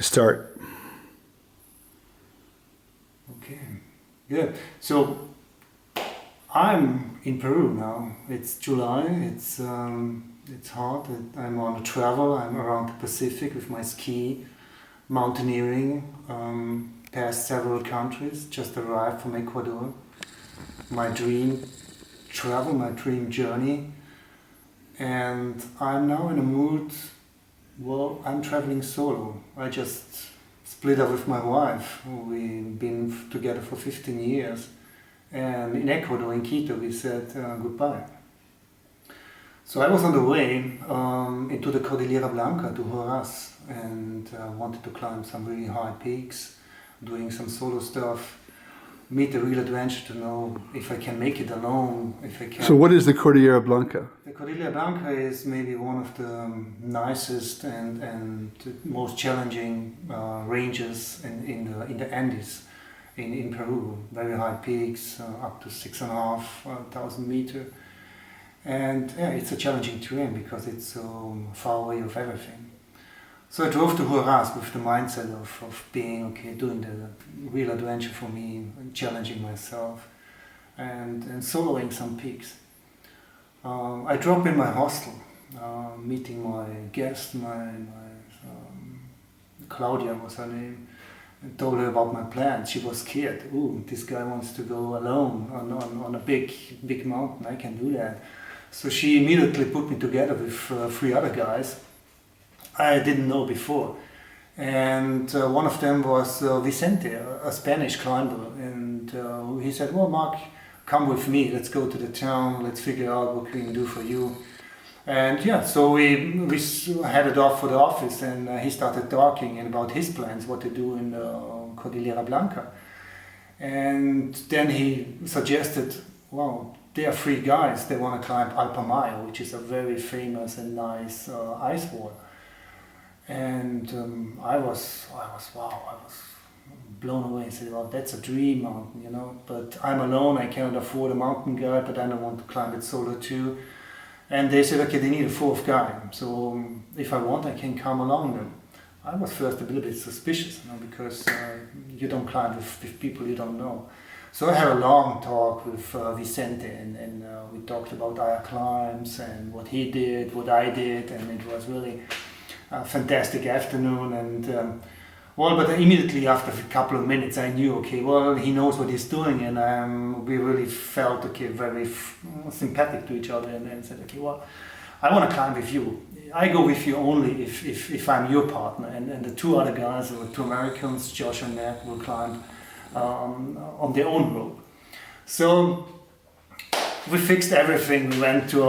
Start. Okay, good. So I'm in Peru now. It's July. It's hot. I'm on a travel. I'm around the Pacific with my ski, mountaineering. Past several countries. Just arrived from Ecuador. My dream travel, my dream journey, and I'm now in a mood. Well, I'm traveling solo. I just split up with my wife. We've been together for 15 years. And in Ecuador, in Quito, we said goodbye. So I was on the way into the Cordillera Blanca to Huaraz and wanted to climb some really high peaks, doing some solo stuff, meet a real adventure to know if I can make it alone, if I can. So what is the Cordillera Blanca? The Cordillera Blanca is maybe one of the nicest and most challenging ranges in the Andes in Peru. Very high peaks, up to 6,500 meters. And yeah, it's a challenging terrain because it's so far away of everything. So I drove to Huaraz with the mindset of being okay, doing the real adventure for me, and challenging myself, and soloing some peaks. I dropped in my hostel, meeting my guest, Claudia was her name, and told her about my plans. She was scared. Ooh, this guy wants to go alone on a big mountain. I can do that. So she immediately put me together with 3 other guys I didn't know before. And one of them was Vicente, a Spanish climber. And he said, well, Mark, come with me. Let's go to the town. Let's figure out what we can do for you. And yeah, so we headed off for the office, and he started talking about his plans, what to do in Cordillera Blanca. And then he suggested, well, there are 3 guys, they want to climb Alpamayo, which is a very famous and nice ice wall. And I was blown away. I said, well, that's a dream mountain, you know, but I'm alone, I cannot afford a mountain guide, but I don't want to climb it solo too. And they said, okay, they need a 4th guy, so if I want, I can come along them. I was first a little bit suspicious, you know, because you don't climb with people you don't know. So I had a long talk with Vicente, and we talked about our climbs and what he did, what I did, and it was really a fantastic afternoon. And well, but immediately after a couple of minutes, I knew, okay, well, he knows what he's doing, and we really felt, okay, very sympathetic to each other, and said, okay, well, I want to climb with you. I go with you only if I'm your partner, and the 2 other guys, or 2 Americans, Josh and Matt, will climb on their own rope. So we fixed everything. We went to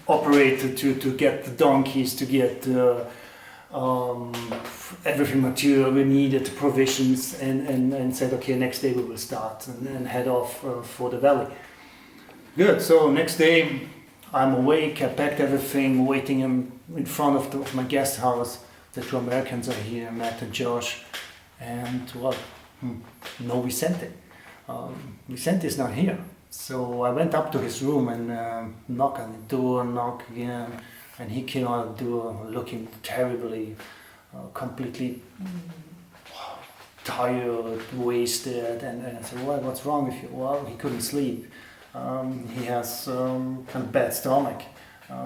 operator to get the donkeys, to get everything material we needed, provisions, and said, okay, next day we will start and head off for the valley. Good. So next day I'm awake. I packed everything, waiting in front of my guest house. The 2 Americans are here, Matt and Josh. And well, no Vicente. Vicente is not here. So I went up to his room and knocked on the door, knock again, and he came out of the door looking terribly, completely tired, wasted. And I said, well, what's wrong with you? Well, he couldn't sleep. He has kind of bad stomach.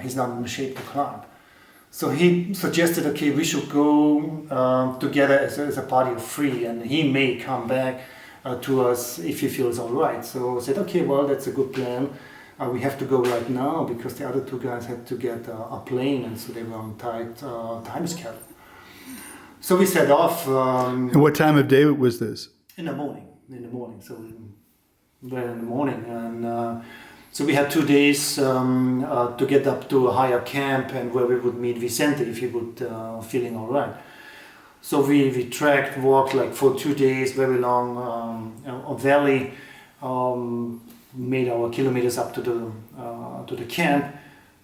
He's not in shape to climb. So he suggested, okay, we should go together as a party of 3, and he may come back to us if he feels all right. So I said, okay, well, that's a good plan. We have to go right now because the other 2 guys had to get a plane, and so they were on tight time schedule. So we set off. And what time of day was this? In the morning. So we were in the morning, and so we had 2 days to get up to a higher camp, and where we would meet Vicente if he would feeling all right. So we trekked, walked like for 2 days, very long valley, made our kilometers up to the camp,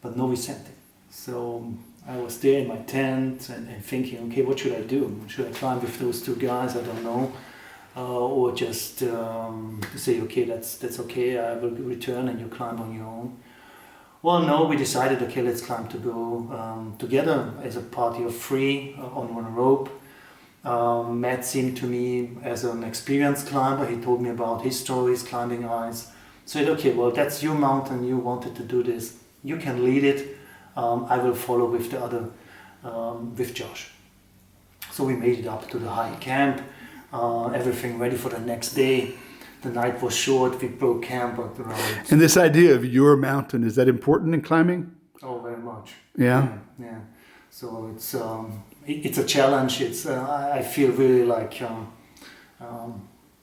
but no Vicente. So I was there in my tent and thinking, okay, what should I do? Should I climb with those 2 guys? I don't know. Or just say, okay, that's okay, I will return and you climb on your own. Well, no, we decided, okay, let's climb to go together as a party of three on one rope. Matt seemed to me as an experienced climber. He told me about his stories climbing ice. Said, okay, well, that's your mountain. You wanted to do this. You can lead it. I will follow with the other, with Josh. So we made it up to the high camp. Everything ready for the next day. The night was short. We broke camp at around. And this idea of your mountain, is that important in climbing? Oh, very much. Yeah. Yeah. So it's a challenge. It's I feel really like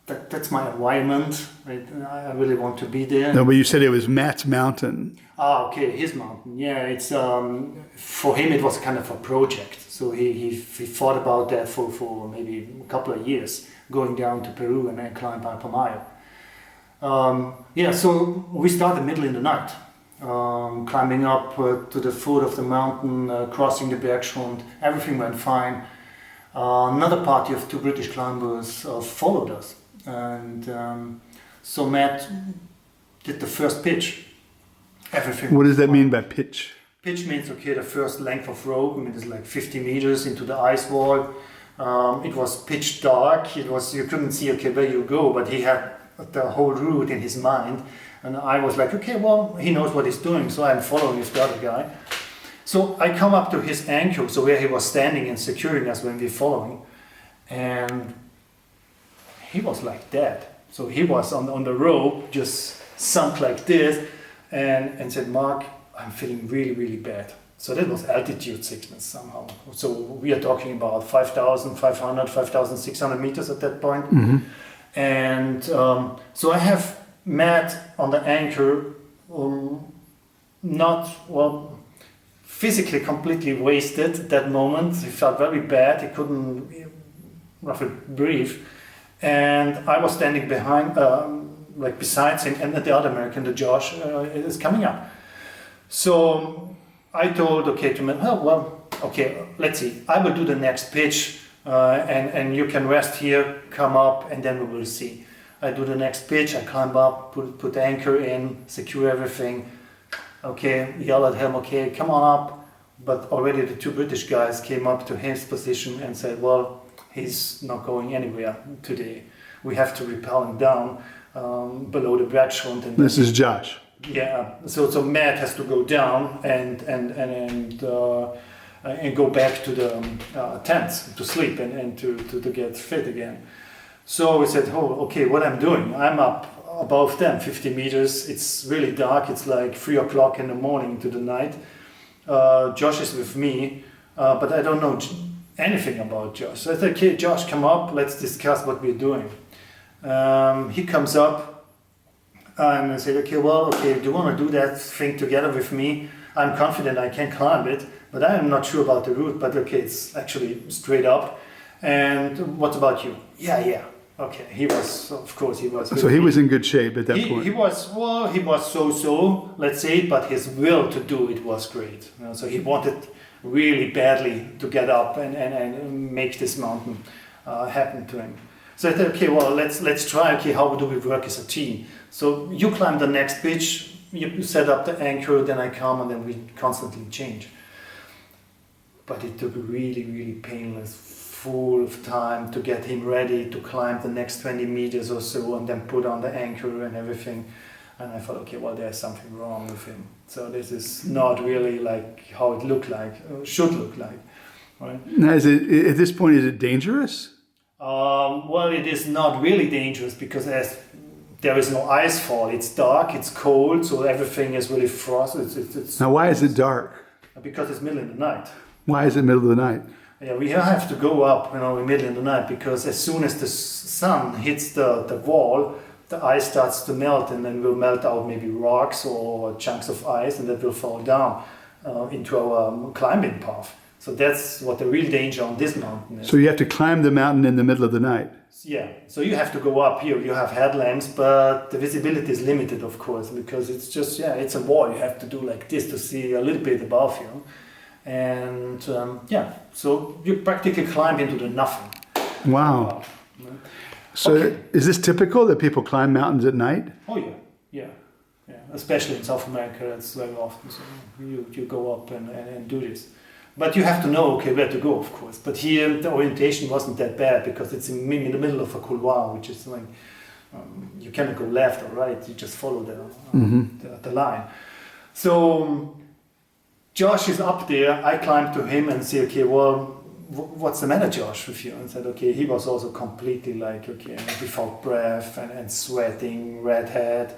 that's my environment. Right? I really want to be there. No, but you said it was Matt's mountain. Ah, okay, his mountain. Yeah, it's for him it was kind of a project. So he thought about that for maybe a couple of years, going down to Peru and then climb Alpamayo. Yeah, so we started middle in the night, climbing up to the foot of the mountain, crossing the Bergschrund. Everything went fine. Another party of two British climbers followed us, and so Matt did the first pitch. Everything. What does that mean by pitch? Pitch means, okay, the first length of rope. I mean, it's like 50 meters into the ice wall. It was pitch dark. You couldn't see, okay, where you go, but he had the whole route in his mind. And I was like, okay, well, he knows what he's doing, so I'm following this other guy. So I come up to his ankle, so where he was standing and securing us when we're following. And he was like that. So he was on the rope, just sunk like this, and said, Mark, I'm feeling really, really bad. So that was altitude sickness somehow. So we are talking about 5,500, 5,600 meters at that point. Mm-hmm. And so I have Matt on the anchor, not, well, physically completely wasted at that moment. He felt very bad. He couldn't roughly breathe. And I was standing behind, like besides him, and the other American, the Josh, is coming up. So I told, okay, to Matt, oh, well, okay, let's see. I will do the next pitch, and you can rest here, come up, and then we will see. I do the next pitch, I climb up, put the anchor in, secure everything. Okay, yell at him, okay, come on up. But already the two British guys came up to his position and said, well, he's not going anywhere today. We have to rappel him down below the Bergschrund. And This is Josh. yeah, so Matt has to go down and go back to the tents to sleep and to get fit again. So we said, oh, okay, what I'm doing? I'm up above them, 50 meters. It's really dark. It's like 3 o'clock in the morning to the night. Josh is with me, but I don't know anything about Josh. So I said, okay, Josh, come up. Let's discuss what we're doing. He comes up. And I said, okay, well, okay, do you want to do that thing together with me? I'm confident I can climb it, but I'm not sure about the route, but okay, it's actually straight up. And what about you? Yeah. Okay, he was, of course, he was. So he was in good shape at that point. He was so, let's say, but his will to do it was great. You know, so he wanted really badly to get up and make this mountain happen to him. So I said, okay, well, let's try. Okay, how do we work as a team? So you climb the next pitch, you set up the anchor, then I come, and then we constantly change. But it took a really, really painless, full of time to get him ready to climb the next 20 meters or so, and then put on the anchor and everything. And I thought, okay, well, there's something wrong with him. So this is not really like how it should look like, right? Now, is it, at this point, is it dangerous? Well, it is not really dangerous because there is no ice fall. It's dark, it's cold, so everything is really frozen. It's Now, why is it dark? because it's middle of the night. Why is it middle of the night? Yeah, we have to go up, in middle of the night because as soon as the sun hits the wall, the ice starts to melt, and then will melt out maybe rocks or chunks of ice, and that will fall down into our climbing path. So that's what the real danger on this mountain is. So you have to climb the mountain in the middle of the night. Yeah, so you have to go up here. You have headlamps, but the visibility is limited, of course, because it's just, it's a wall. You have to do like this to see a little bit above you. And so you practically climb into the nothing. Wow. So Okay. is this typical that people climb mountains at night? Oh, yeah. Yeah, especially in South America, that's very often. So you go up and do this. But you have to know, okay, where to go, of course. But here, the orientation wasn't that bad because it's in the middle of a couloir, which is like, you cannot go left or right, you just follow the line. So Josh is up there, I climbed to him and say, okay, well, what's the matter, Josh, with you? And said, okay, he was also completely like, okay, without breath and sweating, redhead,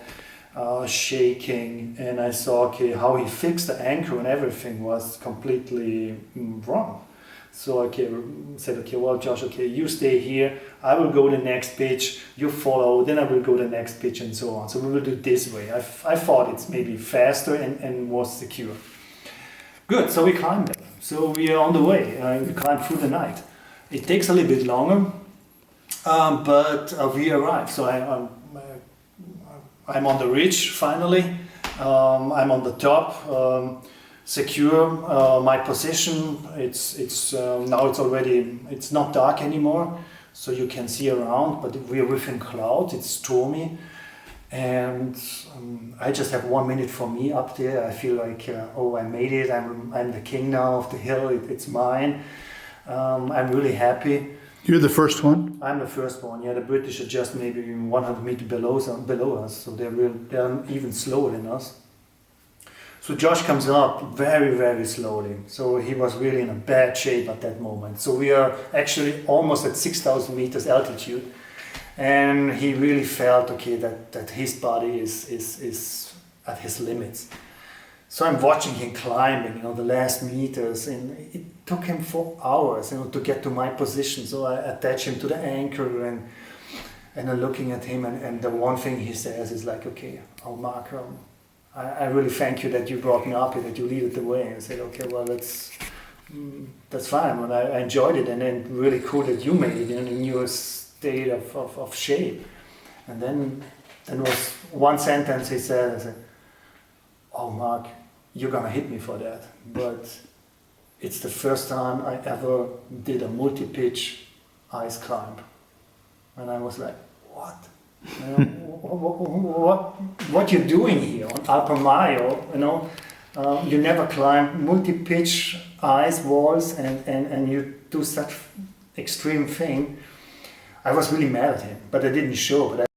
shaking, and I saw, okay, how he fixed the anchor and everything was completely wrong. So okay, said, okay, well, Josh, okay, you stay here, I will go the next pitch, you follow, then I will go the next pitch and so on. So we will do this way. I thought it's maybe faster and more secure. Good, so we climbed it. So we are on the way, we climbed through the night. It takes a little bit longer, but we arrived. So I'm on the ridge finally, I'm on the top, secure my position. It's now it's not dark anymore, so you can see around, but we are within clouds, it's stormy, and I just have 1 minute for me up there. I feel like, oh, I made it, I'm the king now of the hill, it's mine. I'm really happy. You're the first one? I'm the first one, yeah. The British are just maybe 100 meters below us, so they're even slower than us. So Josh comes up very, very slowly. So he was really in a bad shape at that moment. So we are actually almost at 6,000 meters altitude. And he really felt, okay, that his body is at his limits. So I'm watching him climbing, the last meters, and it took him 4 hours, to get to my position. So I attach him to the anchor, and I'm looking at him, and the one thing he says is like, okay, oh Mark, I really thank you that you brought me up here, that you leaded the way. And I said, okay, well, that's fine. Well, I enjoyed it, and then really cool that you made it in your state of shape. And then was one sentence he said, I said, oh Mark, you're gonna hit me for that, but it's the first time I ever did a multi-pitch ice climb. And I was like, what? What you're doing here on Alpamayo, you never climb multi-pitch ice walls and you do such extreme thing. I was really mad at him, but I didn't show, but